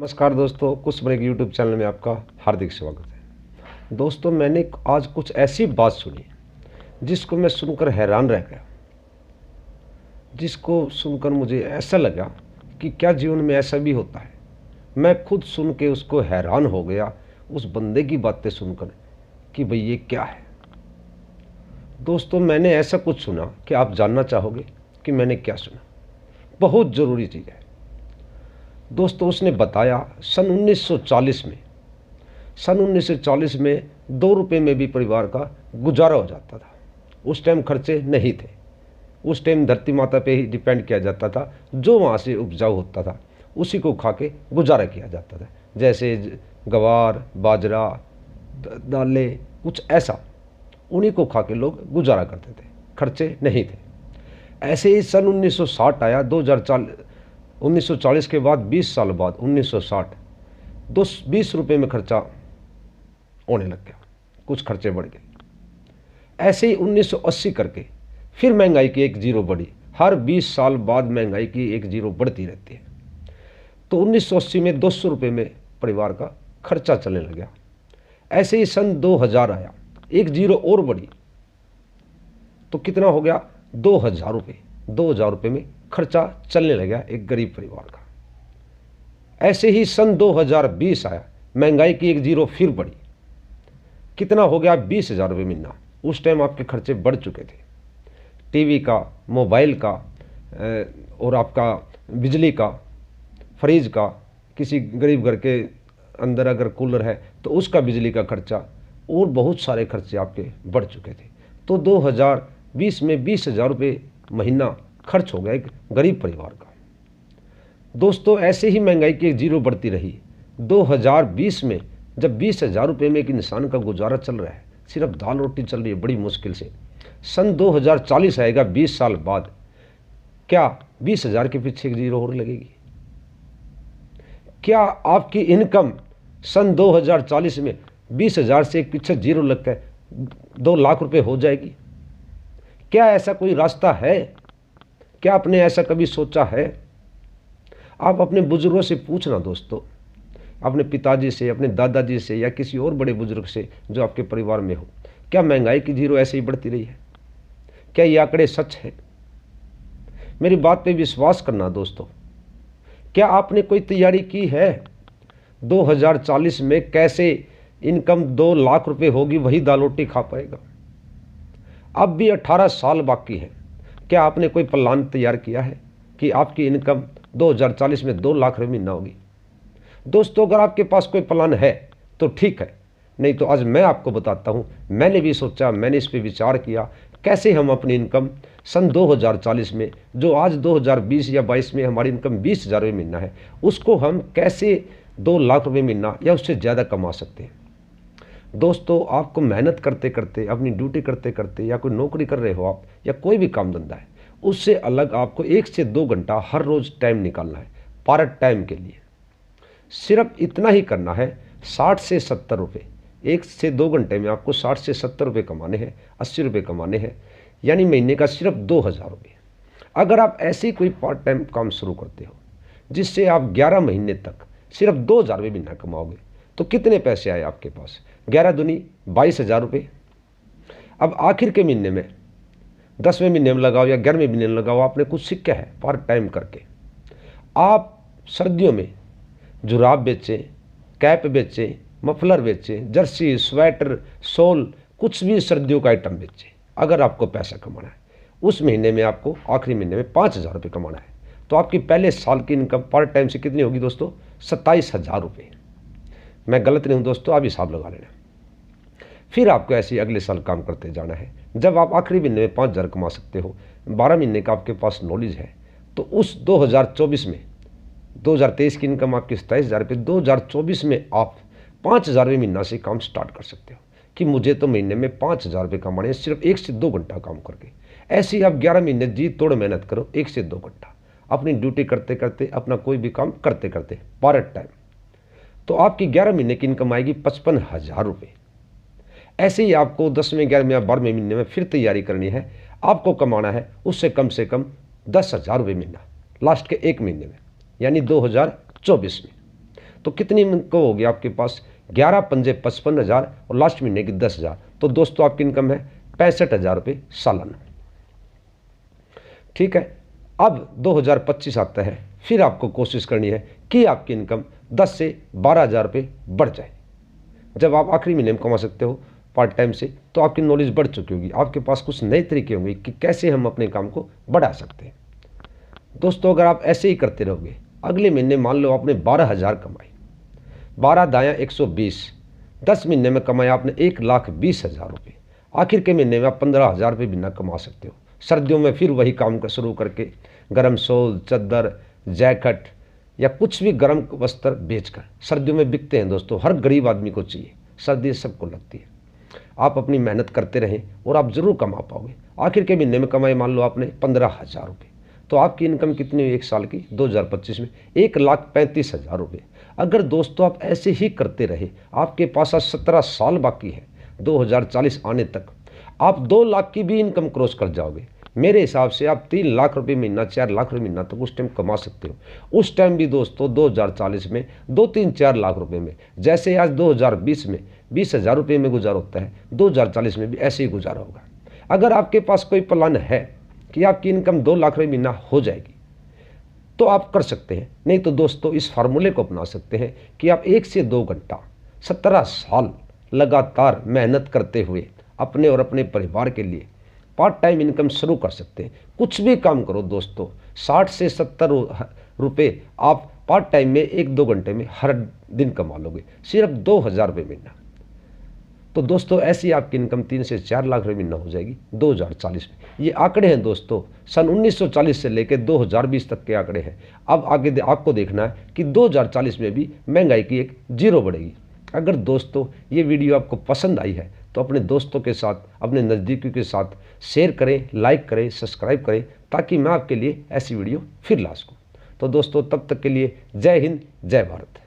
नमस्कार दोस्तों, कुछ ब्रेक यूट्यूब चैनल में आपका हार्दिक स्वागत है। दोस्तों, मैंने आज कुछ ऐसी बात सुनी जिसको मैं सुनकर हैरान रह गया, जिसको सुनकर मुझे ऐसा लगा कि क्या जीवन में ऐसा भी होता है। मैं खुद सुन के उसको हैरान हो गया, उस बंदे की बातें सुनकर कि भाई ये क्या है। दोस्तों, मैंने ऐसा कुछ सुना कि आप जानना चाहोगे कि मैंने क्या सुना। बहुत ज़रूरी चीज़ है दोस्तों। उसने बताया सन 1940 में 2 रुपये में भी परिवार का गुजारा हो जाता था। उस टाइम खर्चे नहीं थे, उस टाइम धरती माता पे ही डिपेंड किया जाता था। जो वहाँ से उपजाऊ होता था उसी को खा के गुजारा किया जाता था, जैसे गवार, बाजरा, दालें, कुछ ऐसा, उन्हीं को खा के लोग गुजारा करते थे, खर्चे नहीं थे। ऐसे ही सन 1960 आया, 1940 के बाद 20 साल बाद 1960 20 रुपये में खर्चा होने लग गया, कुछ खर्चे बढ़ गए। ऐसे ही 1980 करके फिर महंगाई की एक जीरो बढ़ी। हर 20 साल बाद महंगाई की एक जीरो बढ़ती रहती है। तो 1980 में 200 रुपये में परिवार का खर्चा चलने लग गया। ऐसे ही सन 2000 आया, एक जीरो और बढ़ी, तो कितना हो गया 2000 रुपये। 2000 रुपये में खर्चा चलने लगा एक गरीब परिवार का। ऐसे ही सन 2020 आया, महंगाई की एक जीरो फिर बढ़ी, कितना हो गया 20,000 रुपये महीना। उस टाइम आपके खर्चे बढ़ चुके थे, टीवी का, मोबाइल का, और आपका बिजली का, फ्रिज का, किसी गरीब घर के अंदर अगर कूलर है तो उसका बिजली का खर्चा, और बहुत सारे खर्चे आपके बढ़ चुके थे। तो 2020 में 20,000 रुपये महीना खर्च हो गया एक गरीब परिवार का। दोस्तों, ऐसे ही महंगाई की एक जीरो बढ़ती रही। 2020 में जब 20,000 रुपये में एक इंसान का गुजारा चल रहा है, सिर्फ दाल रोटी चल रही है बड़ी मुश्किल से, सन 2040 आएगा 20 साल बाद, क्या 20,000 के पीछे एक जीरो और लगेगी? क्या आपकी इनकम सन 2040 में 20,000 से एक पीछे जीरो लगता है 2 लाख रुपये हो जाएगी? क्या ऐसा कोई रास्ता है? क्या आपने ऐसा कभी सोचा है? आप अपने बुजुर्गों से पूछना दोस्तों, अपने पिताजी से, अपने दादाजी से, या किसी और बड़े बुजुर्ग से जो आपके परिवार में हो, क्या महंगाई की जीरो ऐसे ही बढ़ती रही है? क्या ये आंकड़े सच है? मेरी बात पे विश्वास करना दोस्तों। क्या आपने कोई तैयारी की है 2040 में कैसे इनकम 2 लाख रुपए होगी, वही दाल रोटी खा पाएगा? अब भी 18 साल बाकी है। क्या आपने कोई प्लान तैयार किया है कि आपकी इनकम 2040 में 2 लाख रुपये महीना होगी? दोस्तों, अगर आपके पास कोई प्लान है तो ठीक है, नहीं तो आज मैं आपको बताता हूँ। मैंने भी सोचा, मैंने इस पर विचार किया, कैसे हम अपनी इनकम सन 2040 में, जो आज 2020 या 22 में हमारी इनकम 20,000 रुपये महीना है, उसको हम कैसे 2 लाख रुपये महीना या उससे ज़्यादा कमा सकते हैं। दोस्तों, आपको मेहनत करते करते, अपनी ड्यूटी करते करते, या कोई नौकरी कर रहे हो आप, या कोई भी काम धंधा है, उससे अलग आपको 1 से 2 घंटा हर रोज़ टाइम निकालना है पार्ट टाइम के लिए। सिर्फ इतना ही करना है, 60 से 70 रुपये, 1 से 2 घंटे में आपको 60 से 70 रुपये कमाने हैं, 80 रुपये कमाने हैं, यानी महीने का सिर्फ 2,000 रुपये। अगर आप ऐसे ही कोई पार्ट टाइम काम शुरू करते हो जिससे आप 11 महीने तक सिर्फ 2,000 रुपये महीना कमाओगे, तो कितने पैसे आए आपके पास? 11 दूनी 22,000 रुपये। अब आखिर के महीने में, 10वें महीने में लगाओ या 11वें महीने में लगाओ, आपने कुछ सीखा है पार्ट टाइम करके। आप सर्दियों में जुराब बेचें, कैप बेचें, मफलर बेचें, जर्सी, स्वेटर, शॉल, कुछ भी सर्दियों का आइटम बेचें। अगर आपको पैसा कमाना है, उस महीने में आपको आखिरी महीने में 5,000 रुपये कमाना है, तो आपकी पहले साल की इनकम पार्ट टाइम से कितनी होगी दोस्तों? 27,000 रुपये। मैं गलत नहीं हूँ दोस्तों, आप हिसाब लगा लेना। फिर आपको ऐसे ही अगले साल काम करते जाना है। जब आप आखिरी महीने में 5,000 कमा सकते हो, 12 महीने का आपके पास नॉलेज है, तो उस 2024 में, 2023 की इनकम आपकी 27,000 रुपये, 2024 में आप 5,000 रुपये महीना से काम स्टार्ट कर सकते हो कि मुझे तो महीने में 5,000 रुपये कमाने हैं, सिर्फ 1 से 2 घंटा काम करके। ऐसे ही आप 11 महीने जी तोड़ मेहनत करो, 1 से 2 घंटा अपनी ड्यूटी करते करते, अपना कोई भी काम करते करते पार्ट टाइम, तो आपकी 11 महीने की इनकम आएगी 55,000 रुपये। ऐसे ही आपको 10वें, 11वें या 12वें महीने में फिर तैयारी करनी है। आपको कमाना है उससे कम से कम 10,000 रुपये महीना लास्ट के 1 महीने में, यानी 2024 में। तो कितनी को होगी आपके पास 11 पंजे 55,000 और लास्ट महीने की 10,000, तो दोस्तों आपकी इनकम है 65,000 रुपये सालाना। ठीक है, अब 2025 आता है, फिर आपको कोशिश करनी है कि आपकी इनकम 10 से 12,000 रुपये बढ़ जाए। जब आप आखिरी महीने में कमा सकते हो पार्ट टाइम से, तो आपकी नॉलेज बढ़ चुकी होगी, आपके पास कुछ नए तरीके होंगे कि कैसे हम अपने काम को बढ़ा सकते हैं। दोस्तों अगर आप ऐसे ही करते रहोगे, अगले महीने मान लो आपने 12,000 कमाए, 12 दायाँ 120, 10 महीने में कमाया आपने 1,20,000 रुपये, आखिर के महीने में आप 15,000 रुपये बिना कमा सकते हो। सर्दियों में फिर वही काम का शुरू करके गर्म शॉल, चादर, जैकेट या कुछ भी गर्म वस्त्र बेचकर, सर्दियों में बिकते हैं दोस्तों, हर गरीब आदमी को चाहिए, सर्दी सबको लगती है। आप अपनी मेहनत करते रहें और आप ज़रूर कमा पाओगे। आखिर के महीने में कमाए मान लो आपने 15,000 रुपये, तो आपकी इनकम कितनी हुई एक साल की 2025 में 1,35,000 रुपये। अगर दोस्तों आप ऐसे ही करते रहे, आपके पास आज 17 साल बाकी है 2040 आने तक, आप 2 लाख की भी इनकम क्रॉस कर जाओगे। मेरे हिसाब से आप 3 लाख रुपये महीना, 4 लाख रुपये महीना तक उस टाइम कमा सकते हो। उस टाइम भी दोस्तों 2040 में 2-3-4 लाख रुपये में, जैसे आज 2020 में 20,000 रुपये में गुजारा होता है, 2040 में भी ऐसे ही गुजारा होगा। अगर आपके पास कोई प्लान है कि आपकी इनकम 2 लाख रुपये महीना हो जाएगी, तो आप कर सकते हैं। नहीं तो दोस्तों इस फार्मूले को अपना सकते हैं कि आप 1 से 2 घंटा 17 साल लगातार मेहनत करते हुए अपने और अपने परिवार के लिए पार्ट टाइम इनकम शुरू कर सकते हैं। कुछ भी काम करो दोस्तों, 60 से 70 रुपये आप पार्ट टाइम में 1-2 घंटे में हर दिन कमा लोगे, सिर्फ 2,000 रुपये महीना। तो दोस्तों ऐसी आपकी इनकम 3 से 4 लाख रुपये महीना हो जाएगी 2040 में। ये आंकड़े हैं दोस्तों, सन 1940 से लेकर 2020 तक के आंकड़े हैं। अब आगे आपको देखना है कि 2040 में भी महंगाई की एक जीरो बढ़ेगी। अगर दोस्तों ये वीडियो आपको पसंद आई है तो अपने दोस्तों के साथ, अपने नज़दीकियों के साथ शेयर करें, लाइक करें, सब्सक्राइब करें, ताकि मैं आपके लिए ऐसी वीडियो फिर ला सकूँ। तो दोस्तों तब तक के लिए जय हिंद, जय भारत।